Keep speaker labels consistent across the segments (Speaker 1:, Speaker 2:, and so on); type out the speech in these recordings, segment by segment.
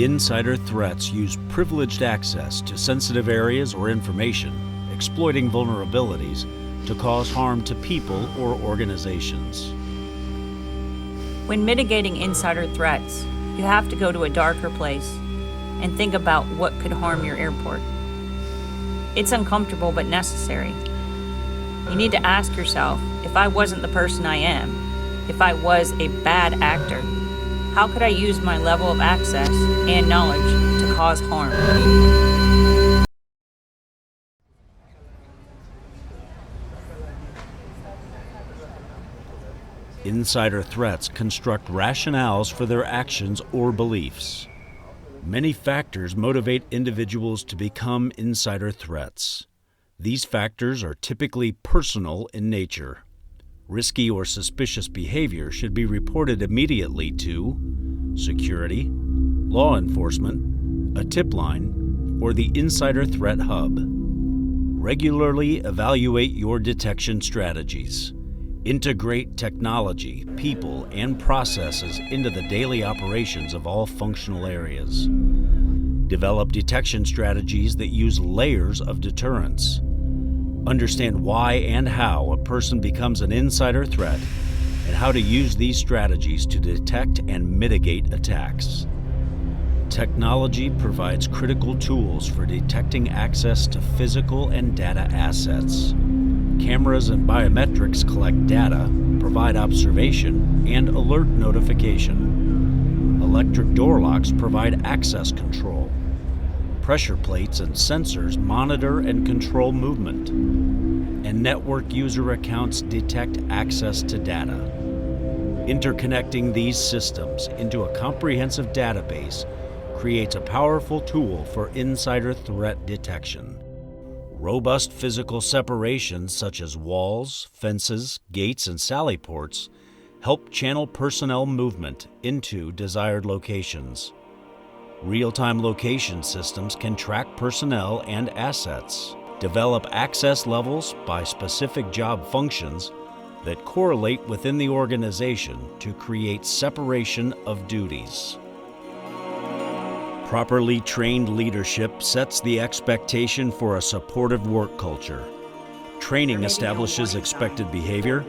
Speaker 1: Insider threats use privileged access to sensitive areas or information, exploiting vulnerabilities to cause harm to people or organizations.
Speaker 2: When mitigating insider threats, you have to go to a darker place and think about what could harm your airport. It's uncomfortable but necessary. You need to ask yourself, if I wasn't the person I am, if I was a bad actor, how could I use my level of access and knowledge to cause harm?
Speaker 1: Insider threats construct rationales for their actions or beliefs. Many factors motivate individuals to become insider threats. These factors are typically personal in nature. Risky or suspicious behavior should be reported immediately to security, law enforcement, a tip line, or the Insider Threat Hub. Regularly evaluate your detection strategies. Integrate technology, people, and processes into the daily operations of all functional areas. Develop detection strategies that use layers of deterrence. Understand why and how a person becomes an insider threat and how to use these strategies to detect and mitigate attacks. Technology provides critical tools for detecting access to physical and data assets. Cameras and biometrics collect data, provide observation, and alert notification. Electric door locks provide access control. Pressure plates and sensors monitor and control movement. And network user accounts detect access to data. Interconnecting these systems into a comprehensive database creates a powerful tool for insider threat detection. Robust physical separations such as walls, fences, gates, and sally ports help channel personnel movement into desired locations. Real-time location systems can track personnel and assets, develop access levels by specific job functions that correlate within the organization to create separation of duties. Properly trained leadership sets the expectation for a supportive work culture. Training establishes expected behavior,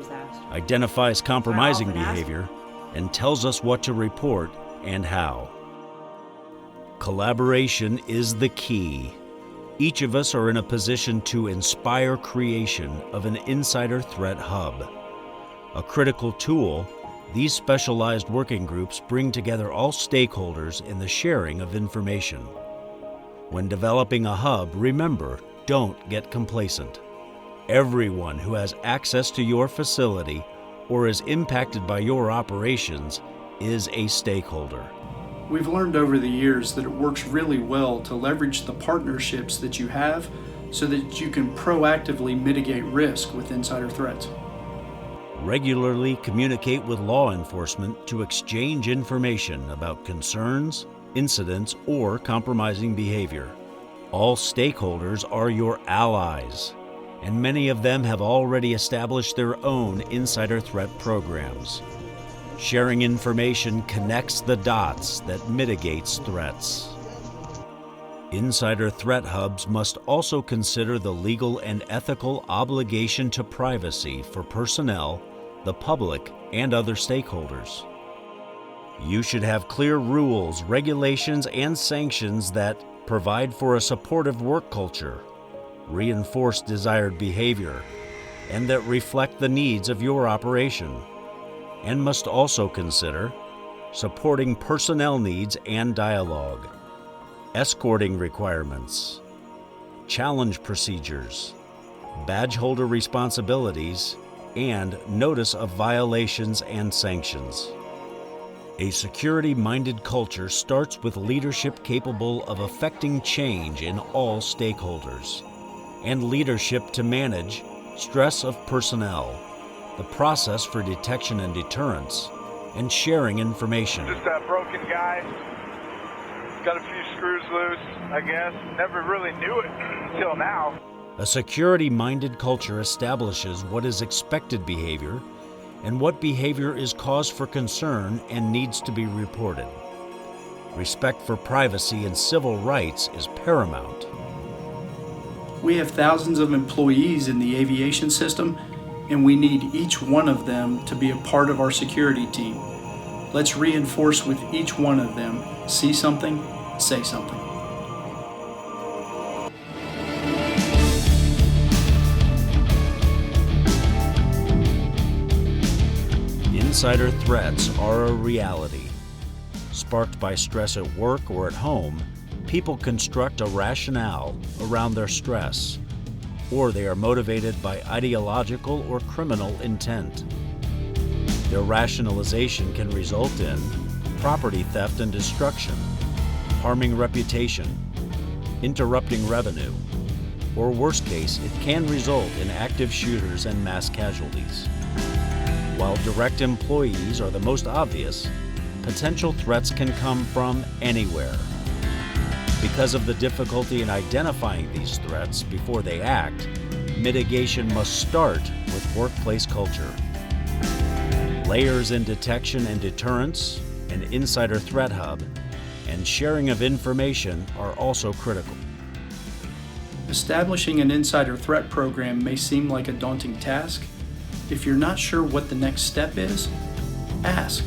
Speaker 1: identifies compromising behavior, and tells us what to report and how. Collaboration is the key. Each of us are in a position to inspire creation of an insider threat hub. A critical tool, these specialized working groups bring together all stakeholders in the sharing of information. When developing a hub, remember, don't get complacent. Everyone who has access to your facility or is impacted by your operations is a stakeholder.
Speaker 3: We've learned over the years that it works really well to leverage the partnerships that you have so that you can proactively mitigate risk with insider threats.
Speaker 1: Regularly communicate with law enforcement to exchange information about concerns, incidents, or compromising behavior. All stakeholders are your allies, and many of them have already established their own insider threat programs. Sharing information connects the dots that mitigates threats. Insider threat hubs must also consider the legal and ethical obligation to privacy for personnel, the public, and other stakeholders. You should have clear rules, regulations, and sanctions that provide for a supportive work culture, reinforce desired behavior, and that reflect the needs of your operation, and must also consider supporting personnel needs and dialogue, escorting requirements, challenge procedures, badge holder responsibilities, and notice of violations and sanctions. A security-minded culture starts with leadership capable of affecting change in all stakeholders, and leadership to manage stress of personnel, the process for detection and deterrence, and sharing information.
Speaker 4: Just a broken guy, got a few screws loose, I guess. Never really knew it until now.
Speaker 1: A security-minded culture establishes what is expected behavior and what behavior is cause for concern and needs to be reported. Respect for privacy and civil rights is paramount.
Speaker 3: We have thousands of employees in the aviation system, and we need each one of them to be a part of our security team. Let's reinforce with each one of them: see something, say something.
Speaker 1: Insider threats are a reality. Sparked by stress at work or at home, people construct a rationale around their stress, or they are motivated by ideological or criminal intent. Their rationalization can result in property theft and destruction, harming reputation, interrupting revenue, or worst case, it can result in active shooters and mass casualties. While direct employees are the most obvious, potential threats can come from anywhere. Because of the difficulty in identifying these threats before they act, mitigation must start with workplace culture. Layers in detection and deterrence, an insider threat hub, and sharing of information are also critical.
Speaker 3: Establishing an insider threat program may seem like a daunting task. If you're not sure what the next step is, ask.